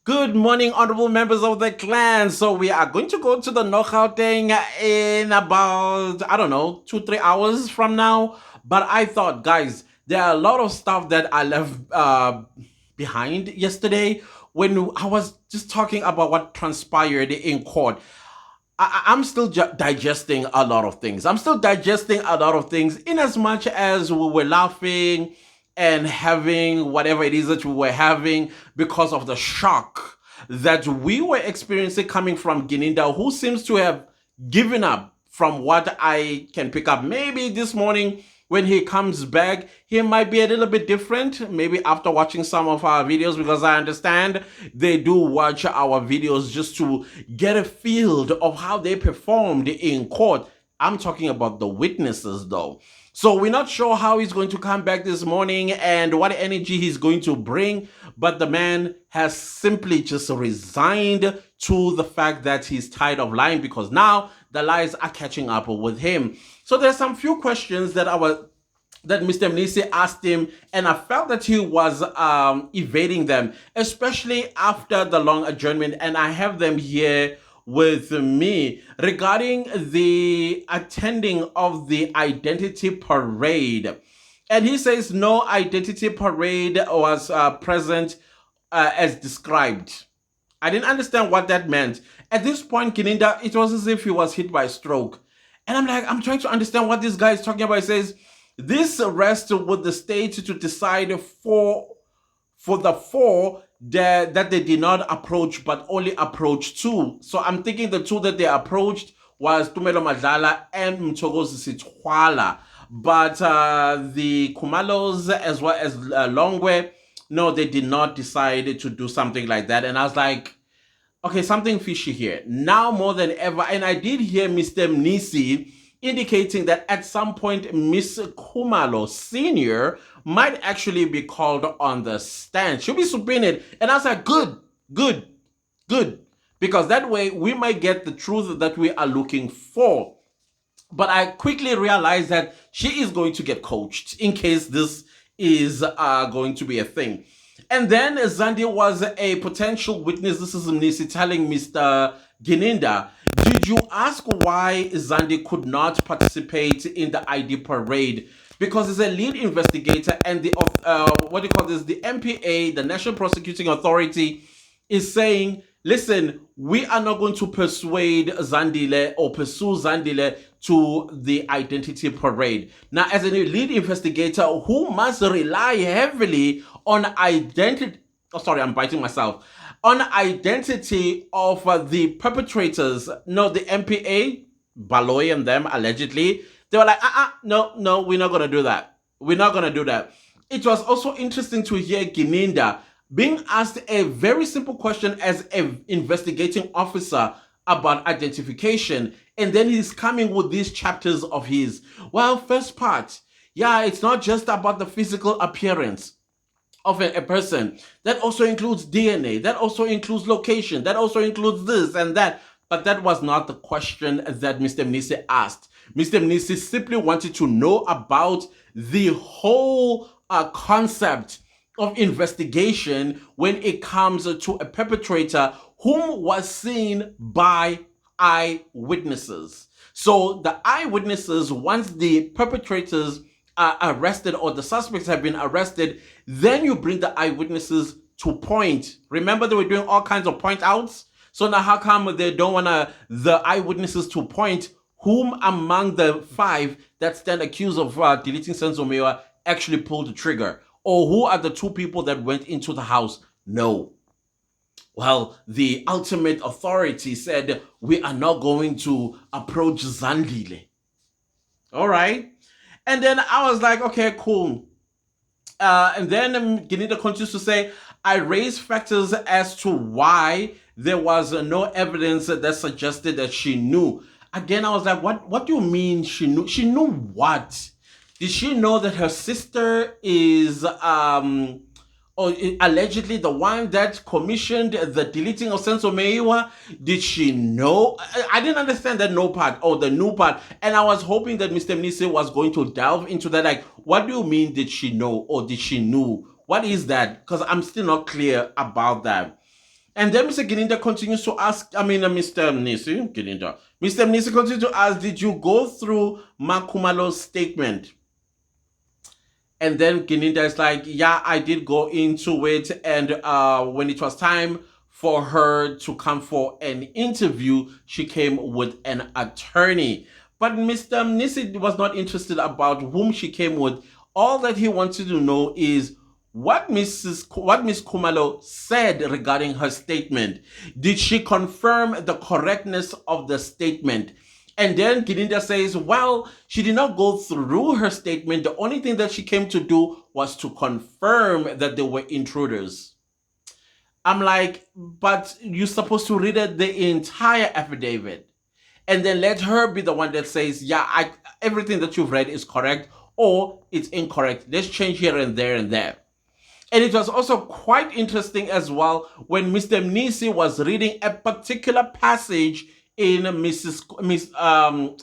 Good morning, honorable members of the clan. So we are going to go to the knockout thing in about, I don't know, 2, 3 hours from now. But I thought, guys, there are a lot of stuff that I left behind yesterday when I was just talking about what transpired in court. I'm still digesting a lot of things. I'm still digesting a lot of things in as much as we were laughing and having whatever it is that we were having because of the shock that we were experiencing coming from Gininda, who seems to have given up from what I can pick up. Maybe this morning when he comes back, he might be a little bit different. Maybe after watching some of our videos, because I understand they do watch our videos just to get a feel of how they performed in court. I'm talking about the witnesses, though. So we're not sure how he's going to come back this morning and what energy he's going to bring, but the man has simply just resigned to the fact that he's tired of lying because now the lies are catching up with him. So there's some few questions that Mr. Mnisi asked him, and I felt that he was evading them, especially after the long adjournment, and I have them here with me regarding the attending of the identity parade. And he says no identity parade was present as described. I didn't understand what that meant. At this point, Kininda, it was as if he was hit by a stroke. And I'm like, I'm trying to understand what this guy is talking about. He says, this rests with the state to decide for the four that they did not approach, but only approach two. So I'm thinking the two that they approached was Tumelo Madlala and Mtogozi Sitwala. But the Kumalos as well as Longwe, no, they did not decide to do something like that. And I was like, okay, something fishy here. Now more than ever, and I did hear Mr. Mnisi indicating that at some point, Miss Kumalo Sr. might actually be called on the stand. She'll be subpoenaed. And I was like, good, good, good. Because that way, we might get the truth that we are looking for. But I quickly realized that she is going to get coached in case this is going to be a thing. And then Zandi was a potential witness. This is Mnisi telling Mr. Gininda, did you ask why Zandi could not participate in the ID parade? Because he's a lead investigator and the, what do you call this? The MPA, the National Prosecuting Authority, is saying, listen, we are not going to persuade Zandile or pursue Zandile to the identity parade. Now, as a lead investigator who must rely heavily on identity, I'm biting myself, on identity of the perpetrators, no, the MPA, Baloy and them, allegedly, they were like, no, we're not going to do that. We're not going to do that. It was also interesting to hear Gininda being asked a very simple question as an investigating officer about identification. And then he's coming with these chapters of his. Well, first part, yeah, it's not just about the physical appearance of a person. That also includes DNA. That also includes location. That also includes this and that. But that was not the question that Mr. Mnisi asked. Mr. Mnisi simply wanted to know about the whole concept of investigation when it comes to a perpetrator whom was seen by eyewitnesses. So the eyewitnesses, once the perpetrators are arrested or the suspects have been arrested, then you bring the eyewitnesses to point. Remember, they were doing all kinds of point outs. So now how come they don't want the eyewitnesses to point whom among the 5 that stand accused of deleting Senzomewa actually pulled the trigger? Or who are the 2 people that went into the house? No. Well, the ultimate authority said, we are not going to approach Zandile. All right. And then I was like, okay, cool. And then Gininda continues to say, I raised factors as to why there was no evidence that suggested that she knew. Again, I was like, what do you mean she knew? She knew what? Did she know that her sister is allegedly the one that commissioned the deleting of Senso Meiwa? Did she know? I didn't understand that no part or the new part. And I was hoping that Mr. Mnisi was going to delve into that. Like, what do you mean did she know or did she knew? What is that? Because I'm still not clear about that. And then Mr. Gininda continues to ask, Mr. Mnisi, Gininda, Mr. Mnisi continues to ask, did you go through Makumalo's statement? And then Gininda is like, yeah, I did go into it. And when it was time for her to come for an interview, she came with an attorney. But Mr. Mnisi was not interested about whom she came with. All that he wanted to know is what Miss Kumalo said regarding her statement. Did she confirm the correctness of the statement? And then Gininda says, well, she did not go through her statement. The only thing that she came to do was to confirm that they were intruders. I'm like, but you're supposed to read the entire affidavit and then let her be the one that says, yeah, everything that you've read is correct or it's incorrect. Let's change here and there and there. And it was also quite interesting as well when Mr. Mnisi was reading a particular passage in Makuma,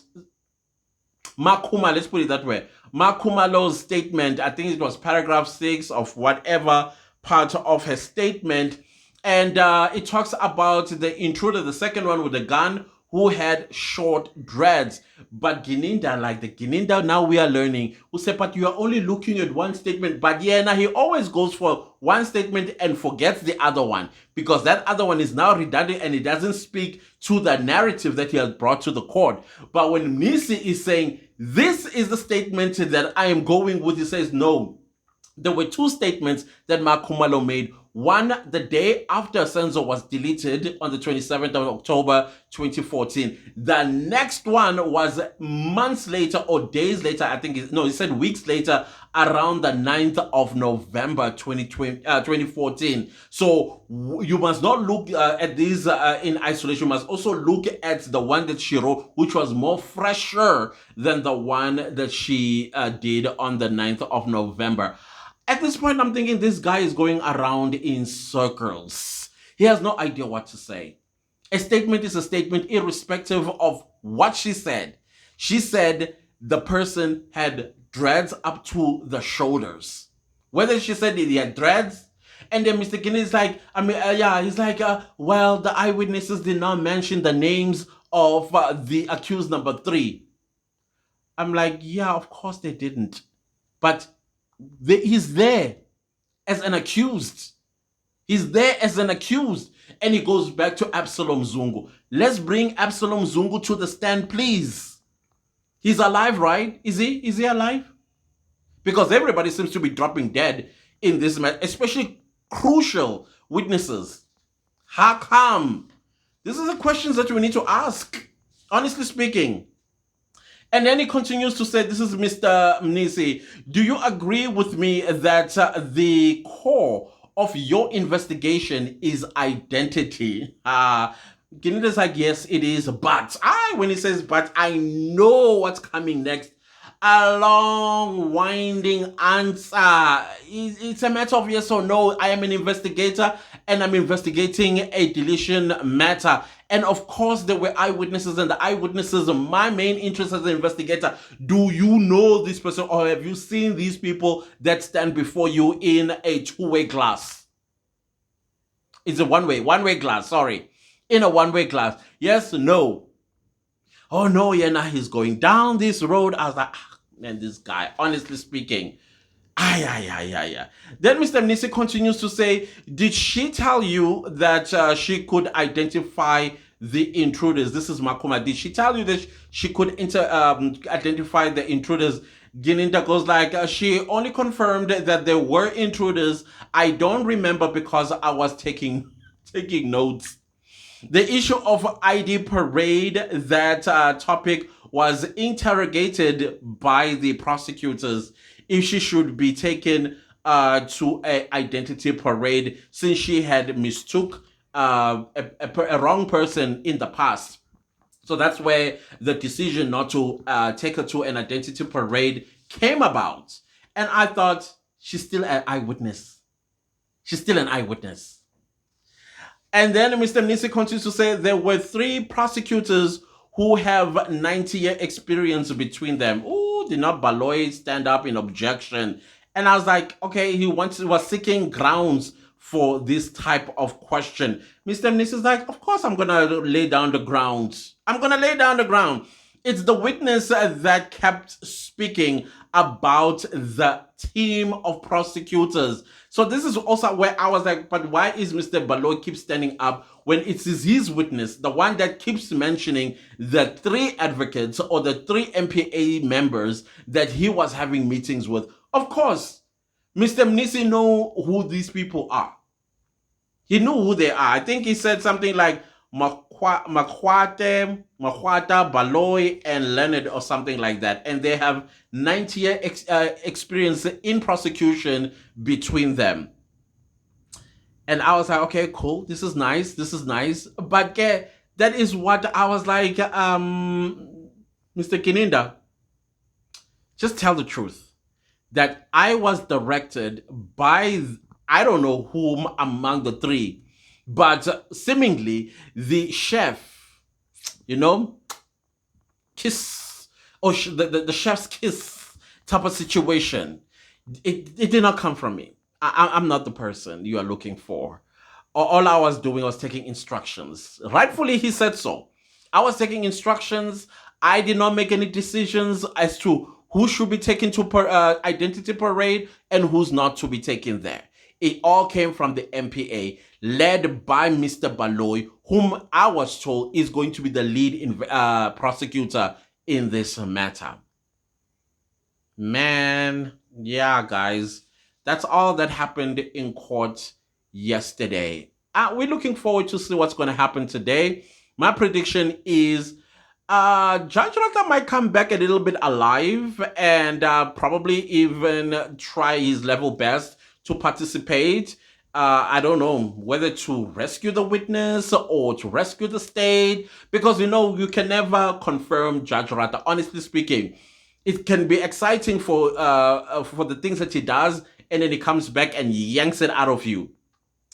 let's put it that way, Makumalo's statement. I think it was paragraph 6 of whatever part of her statement. And it talks about the intruder, the second one with the gun, who had short dreads. But Gininda, now we are learning, who said, but you are only looking at one statement. But yeah, now he always goes for one statement and forgets the other one, because that other one is now redundant and it doesn't speak to the narrative that he has brought to the court. But when Nisi is saying, this is the statement that I am going with, he says, no, there were two statements that Makumalo made. One, the day after Senzo was deleted on the 27th of October 2014. The next one was months later or days later, he said weeks later, around the 9th of November 2014. So you must not look at these in isolation. You must also look at the one that she wrote, which was more fresher than the one that she did on the 9th of November. At this point, I'm thinking this guy is going around in circles. He has no idea what to say. A statement is a statement irrespective of what she said. She said the person had dreads up to the shoulders. Whether she said he had dreads, and then Mr. Kinney is like, he's like, well, the eyewitnesses did not mention the names of the accused number 3. I'm like, yeah, of course they didn't. But he's there as an accused. He's there as an accused. And he goes back to Absalom Zungu. Let's bring Absalom Zungu to the stand, please. He's alive, right? Is he? Is he alive? Because everybody seems to be dropping dead in this matter, especially crucial witnesses. How come? These are the questions that we need to ask, honestly speaking. And then he continues to say, this is Mr. Mnisi, do you agree with me that the core of your investigation is identity? Gininda's like, yes, it is, but when he says but, I know what's coming next. A long, winding answer. It's a matter of yes or no. I am an investigator and I'm investigating a deletion matter. And of course, there were eyewitnesses, and the eyewitnesses are my main interest as an investigator. Do you know this person, or have you seen these people that stand before you in a two-way glass? It's a one-way glass, sorry. In a one-way glass. Yes, no. Oh no, yeah, now he's going down this road. I was like, man, this guy, honestly speaking. Then Mr. Mnisi continues to say, did she tell you that she could identify the intruders? This is Makuma. Did she tell you that she could identify the intruders? Gininda goes like, she only confirmed that there were intruders. I don't remember because I was taking notes. The issue of ID parade, that topic was interrogated by the prosecutors if she should be taken to an identity parade since she had mistook a wrong person in the past. So that's where the decision not to take her to an identity parade came about. And I thought, she's still an eyewitness. She's still an eyewitness. And then Mr. Mnisi continues to say there were 3 prosecutors who have 90-year experience between them. Ooh, did not Baloy stand up in objection? And I was like, okay, he was seeking grounds for this type of question. Mr. Mnis is like, of course I'm gonna lay down the ground. I'm gonna lay down the ground. It's the witness that kept speaking about the team of prosecutors. So this is also where I was like, but why is Mr. Baloy keep standing up when it is his witness, the one that keeps mentioning the 3 advocates or the 3 MPA members that he was having meetings with? Of course, Mr. Mnisi know who these people are. He knew who they are. I think he said something like Makwate, Baloy, and Leonard or something like that. And they have 90-year experience in prosecution between them. And I was like, okay, cool. This is nice. This is nice. But that is what I was like, Mr. Kininda, just tell the truth. That I was directed by, I don't know whom among the 3, but seemingly the chef, kiss, or the chef's kiss type of situation. It did not come from me. I'm not the person you are looking for. All I was doing was taking instructions. Rightfully, he said so. I was taking instructions. I did not make any decisions as to who should be taken to identity parade and who's not to be taken there. It all came from the MPA, led by Mr. Baloy, whom I was told is going to be the lead prosecutor in this matter. Man, yeah, guys, that's all that happened in court yesterday. We're looking forward to see what's going to happen today. My prediction is Judge Rata might come back a little bit alive and probably even try his level best to participate. I don't know whether to rescue the witness or to rescue the state, because you can never confirm Judge Rata. Honestly speaking, it can be exciting for the things that he does, and then he comes back and yanks it out of you.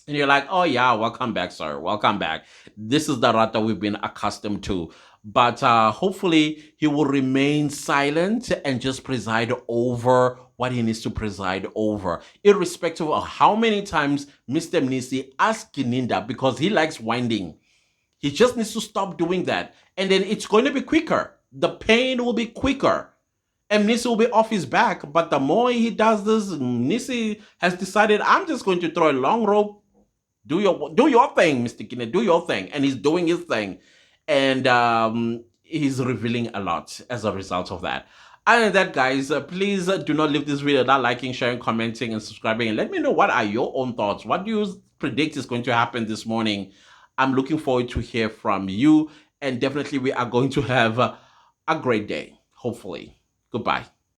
And you're like, oh yeah, welcome back, sir. Welcome back. This is the Rata we've been accustomed to. But hopefully he will remain silent and just preside over what he needs to preside over, irrespective of how many times Mr. Mnisi asks Kininda, because he likes winding. He just needs to stop doing that. And then it's going to be quicker. The pain will be quicker. And Mnisi will be off his back. But the more he does this, Mnisi has decided, I'm just going to throw a long rope. Do your thing, Mr. Kininda. Do your thing. And he's doing his thing. And he's revealing a lot as a result of that. Other than that, guys, please do not leave this video without liking, sharing, commenting, and subscribing. And let me know, what are your own thoughts? What do you predict is going to happen this morning? I'm looking forward to hear from you. And definitely we are going to have a great day, hopefully. Goodbye.